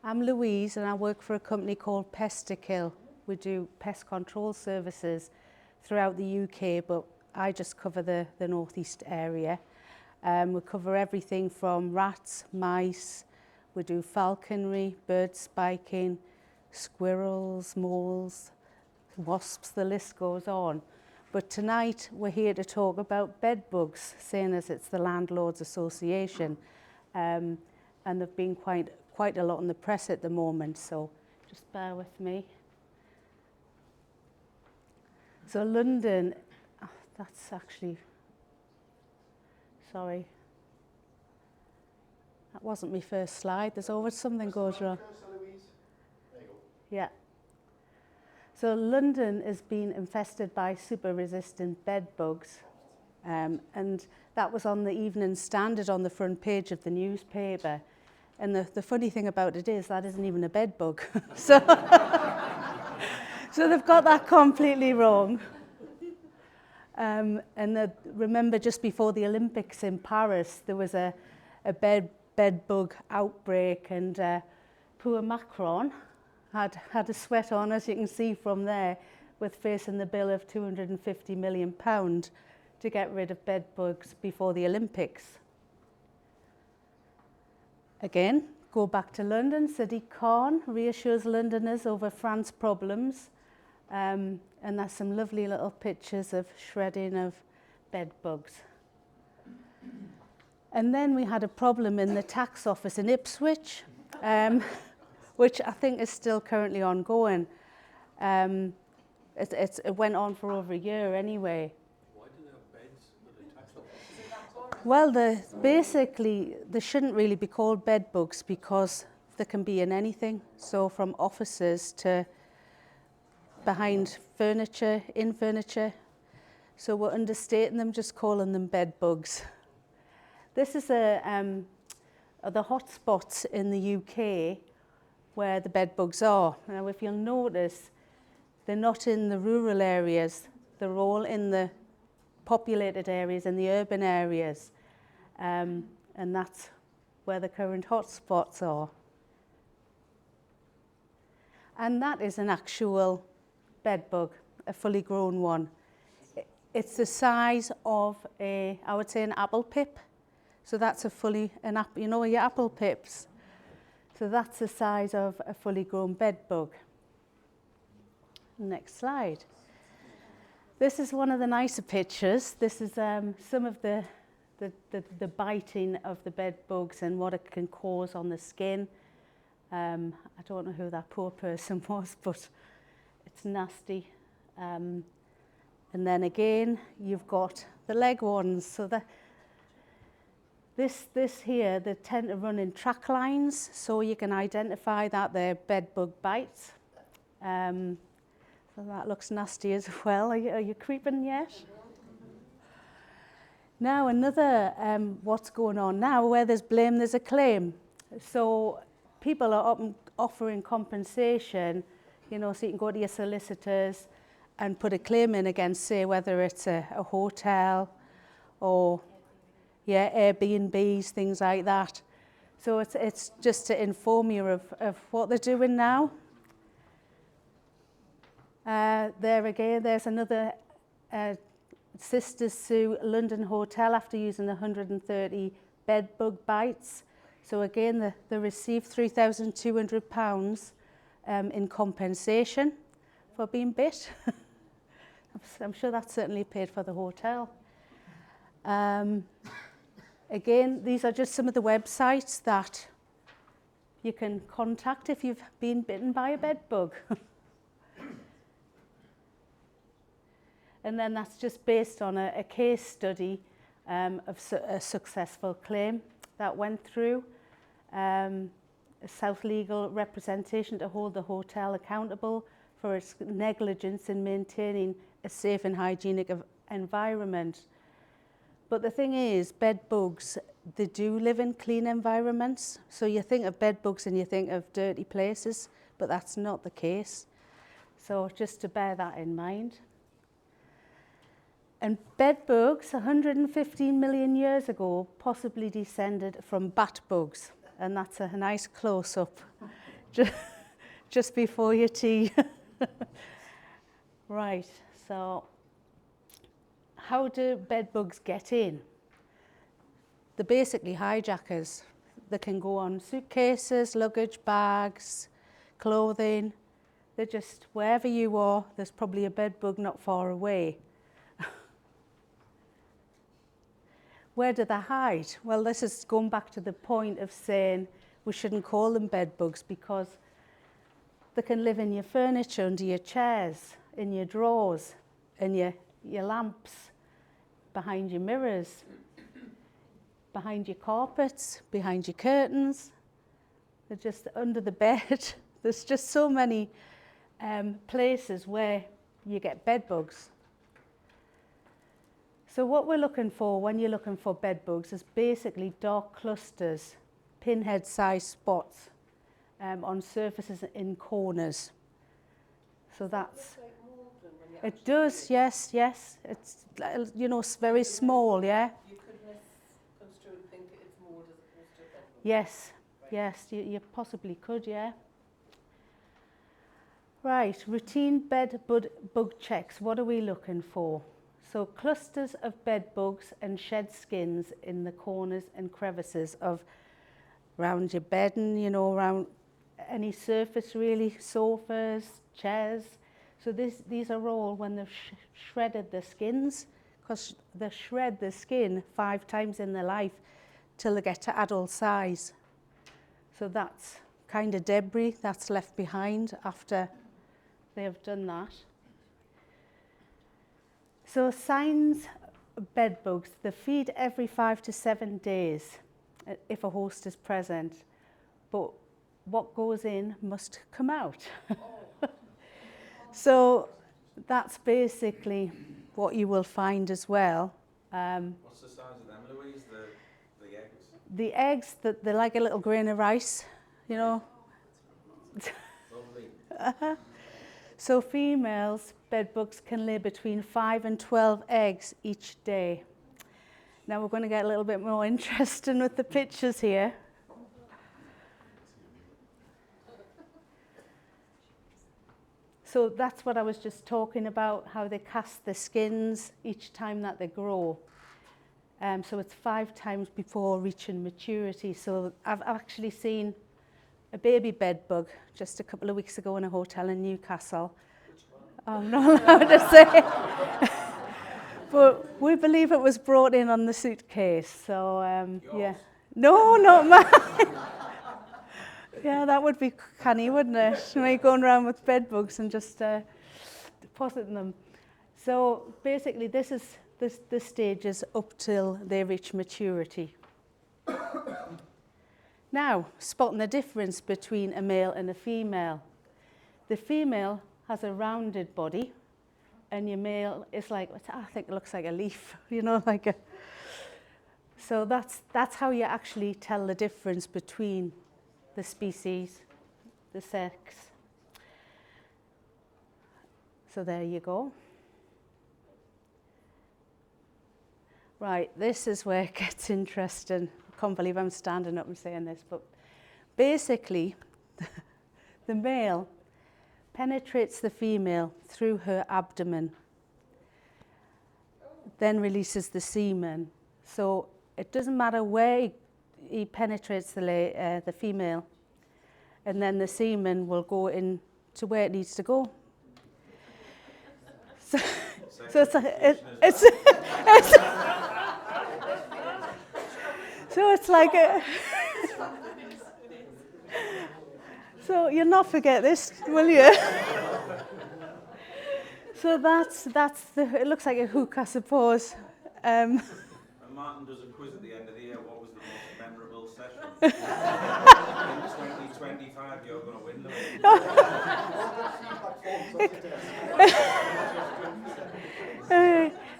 I'm Louise and I work for a company called Pest-to-Kill. We do pest control services throughout the UK, but I just cover the North East area. We cover everything from rats, mice, we do falconry, bird spiking, squirrels, moles, wasps, the list goes on. But tonight we're here to talk about bed bugs, seeing as it's the Landlords Association. And there've been quite a lot in the press at the moment, so just bear with me. So London, that's actually, sorry, that wasn't my first slide. There's always something goes wrong. Yeah. So London has been infested by super-resistant bed bugs, and that was on the Evening Standard on the front page of the newspaper. And the funny thing about it is that isn't even a bed bug. So they've got that completely wrong. Remember just before the Olympics in Paris, there was a bed bug outbreak, and poor Macron had a sweat on, as you can see from there, with facing the bill of £250 million to get rid of bed bugs before the Olympics. Again, go back to London. Sadiq Khan reassures Londoners over France problems. And there's some lovely little pictures of shredding of bed bugs. And then we had a problem in the tax office in Ipswich, which I think is still currently ongoing. It went on for over a year anyway. Why do they have beds at the tax office? Well, basically, they shouldn't really be called bed bugs because they can be in anything. So from offices to behind furniture, in furniture. So we're understating them, just calling them bed bugs. This is the hotspots in the UK where the bed bugs are. Now, if you'll notice, they're not in the rural areas. They're all in the populated areas and the urban areas. And that's where the current hotspots are. And that is an actual bed bug, a fully grown one. It's the size of I would say an apple pip. So that's you know your apple pips. So that's the size of a fully grown bed bug. Next slide. This is one of the nicer pictures. This is some of the biting of the bed bugs and what it can cause on the skin. I don't know who that poor person was, but it's nasty. And then again, you've got the leg ones. So this here, they tend to run in track lines, so you can identify that they're bed bug bites. So that looks nasty as well. Are you creeping yet? Now another, what's going on now, where there's blame, there's a claim. So people are offering compensation, so you can go to your solicitors and put a claim in against, say, whether it's a hotel or Airbnbs, things like that. So it's just to inform you of what they're doing now. There again, there's another sisters sue London hotel after using 130 bed bug bites. So again, they received £3,200 in compensation for being bit. I'm sure that certainly paid for the hotel. Again, these are just some of the websites that you can contact if you've been bitten by a bed bug. And then that's just based on a case study of a successful claim that went through. A South Legal representation to hold the hotel accountable for its negligence in maintaining a safe and hygienic environment. But the thing is, bed bugs, they do live in clean environments. So you think of bed bugs and you think of dirty places, but that's not the case. So just to bear that in mind. And bed bugs, 115 million years ago, possibly descended from bat bugs. And that's a nice close-up just before your tea. Right, so how do bed bugs get in? They're basically hijackers. They can go on suitcases, luggage, bags, clothing. They're just, wherever you are, there's probably a bed bug not far away. Where do they hide? Well, this is going back to the point of saying we shouldn't call them bed bugs, because they can live in your furniture, under your chairs, in your drawers, in your lamps, behind your mirrors, behind your carpets, behind your curtains. They're just under the bed. There's just so many places where you get bed bugs. So what we're looking for when you're looking for bed bugs is basically dark clusters, pinhead-sized spots on surfaces in corners. So that's... It does, yes, yes. It's, you know, very small, yeah? You could misconstrue and think it's mold as opposed to bed bugs. Yes, Right. yes, you possibly could, yeah. Right, routine bed bug checks. What are we looking for? So clusters of bed bugs and shed skins in the corners and crevices of around your bedding, you know, around any surface really, sofas, chairs. So these are all when they've shredded the skins, because they shred the skin 5 times in their life till they get to adult size. So that's kind of debris that's left behind after they have done that. So signs of bed bugs, they feed every 5 to 7 days if a host is present. But what goes in must come out. So that's basically what you will find as well. What's the size of them, Louise? The eggs? The eggs, they're like a little grain of rice, you know. Lovely. So females, bed bugs can lay between 5 and 12 eggs each day. Now we're going to get a little bit more interesting with the pictures here. So that's what I was just talking about, how they cast the skins each time that they grow. So it's 5 times before reaching maturity. So I've actually seen a baby bed bug just a couple of weeks ago in a hotel in Newcastle. I'm not allowed to say. But we believe it was brought in on the suitcase. So, yeah. No, not mine. Yeah, that would be canny, wouldn't it? Me going around with bed bugs and just depositing them. So basically, this is the stages up till they reach maturity. Now, spotting the difference between a male and a female. The female has a rounded body, and your male is like, I think it looks like a leaf, you know, like a. So that's how you actually tell the difference between the species, the sex. So there you go. Right, this is where it gets interesting. I can't believe I'm standing up and saying this, but basically, the male penetrates the female through her abdomen, then releases the semen. So it doesn't matter where he penetrates the female, and then the semen will go in to where it needs to go. So it's so it's like a. So you'll not forget this, will you? So that's it looks like a hook, I suppose. And Martin does a quiz at the end of the year. What was the most memorable session? In 2025, you're going to win them.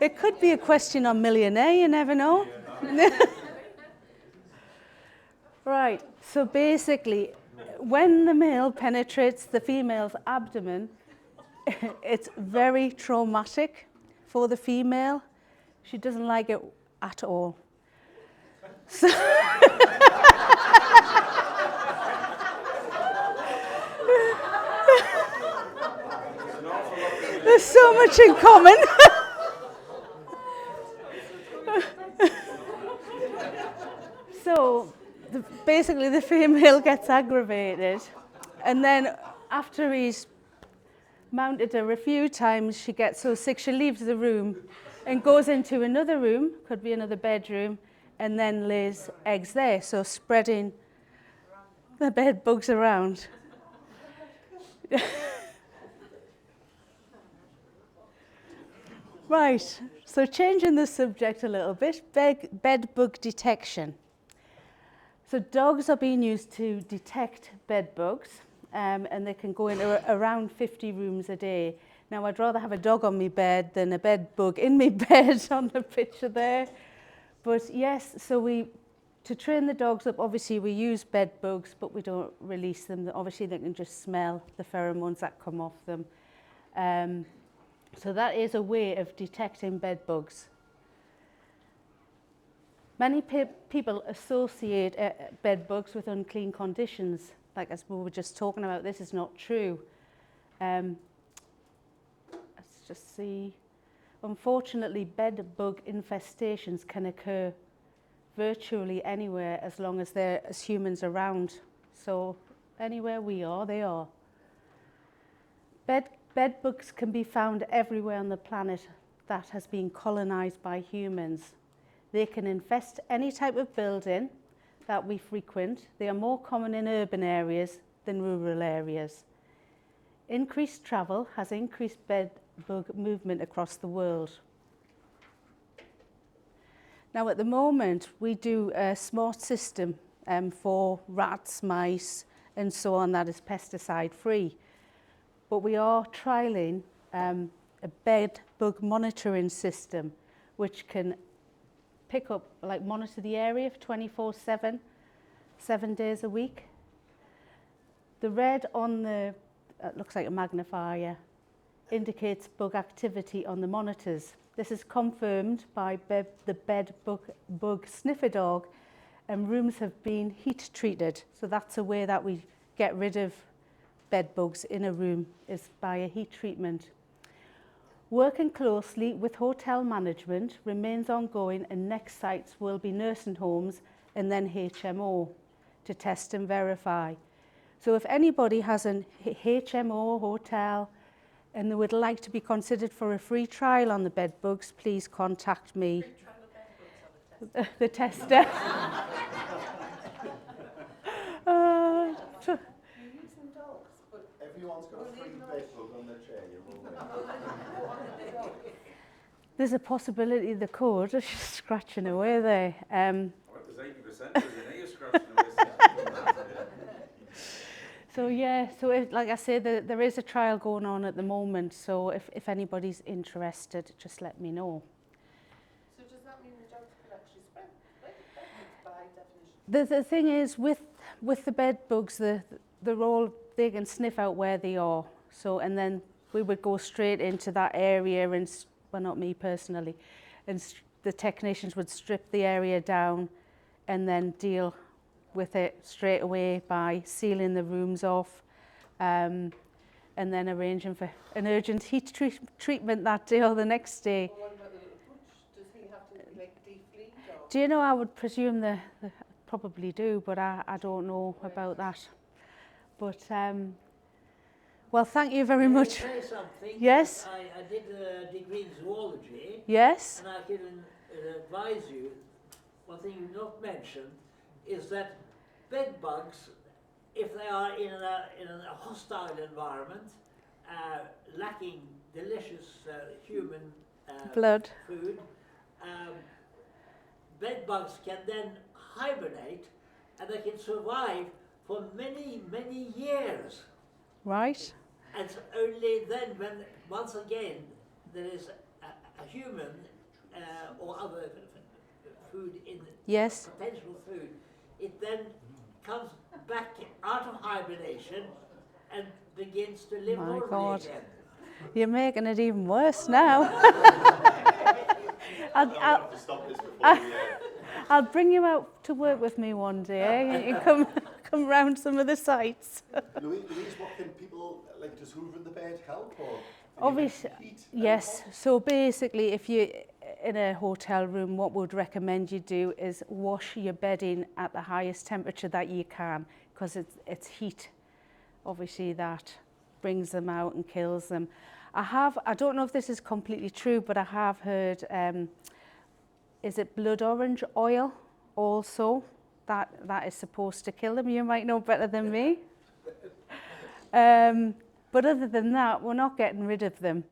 It could be a question on Millionaire, you never know. Right, so basically, when the male penetrates the female's abdomen, it's very traumatic for the female. She doesn't like it at all. So There's an awful lot of There's so much in common. So basically the female gets aggravated, and then after he's mounted her a few times, she gets so sick she leaves the room and goes into another room, could be another bedroom, and then lays eggs there, so spreading the bed bugs around. Right, so changing the subject a little bit, bed bug detection. So dogs are being used to detect bed bugs, and they can go into around 50 rooms a day. Now, I'd rather have a dog on my bed than a bed bug in my bed on the picture there. But yes, so to train the dogs up, obviously we use bed bugs, but we don't release them. Obviously they can just smell the pheromones that come off them. So that is a way of detecting bed bugs. Many people associate bed bugs with unclean conditions. Like as we were just talking about, this is not true. Let's just see. Unfortunately, bed bug infestations can occur virtually anywhere as long as there's humans around. So anywhere we are, they are. Bed bugs can be found everywhere on the planet that has been colonized by humans. They can infest any type of building that we frequent. They are more common in urban areas than rural areas. Increased travel has increased bed bug movement across the world. Now at the moment we do a smart system for rats, mice and so on that is pesticide free. But we are trialling a bed bug monitoring system which can pick up, like monitor the area 24/7, 7 days a week. The red on the, looks like a magnifier, indicates bug activity on the monitors. This is confirmed by the bed bug sniffer dog, and rooms have been heat treated. So that's a way that we get rid of bed bugs in a room, is by a heat treatment. Working closely with hotel management remains ongoing, and next sites will be nursing homes and then HMO to test and verify. So if anybody has an HMO hotel and they would like to be considered for a free trial on the bed bugs, please contact me. Free trial of bed bugs on The tester. You're using dogs, but Everyone's got a free bed bug on their chair, you're all in. There's a possibility they could. Just scratching away there. Well, there's 80% of us in here scratching away. So yeah, so like I say, there is a trial going on at the moment. So if anybody's interested, just let me know. so does that mean the dogs could actually spread bed bugs by definition? The thing is, with the bed bugs, they can sniff out where they are. So and then we would go straight into that area and, well, not me personally, and the technicians would strip the area down and then deal with it straight away by sealing the rooms off, and then arranging for an urgent heat treatment that day or the next day. Well, what about the little pooch? Does he have to like defleet or? Do you know, I would presume they probably do, but I don't know about that. But well, thank you very much. Can I say something? Yes. I did a degree in zoology, Yes. and I can advise you, one thing you've not mentioned is that bed bugs, if they are in a hostile environment, lacking delicious human Blood. food, bed bugs can then hibernate, and they can survive for many, many years. Right. And it's only then when, once again, there is a human or other food in Yes. potential food, it then comes back out of hibernation and begins to live My normally God. again. You're making it even worse now. Have to stop this before we I'll bring you out to work with me one day. You can come round some of the sites. Louise, what can people, like, does hoovering the bed help, or? Obviously, yes. So basically, if you're in a hotel room, what we'd recommend you do is wash your bedding at the highest temperature that you can, because it's heat. Obviously, that brings them out and kills them. I don't know if this is completely true, but I have heard, is it blood orange oil also? That is supposed to kill them. You might know better than me. But other than that, we're not getting rid of them.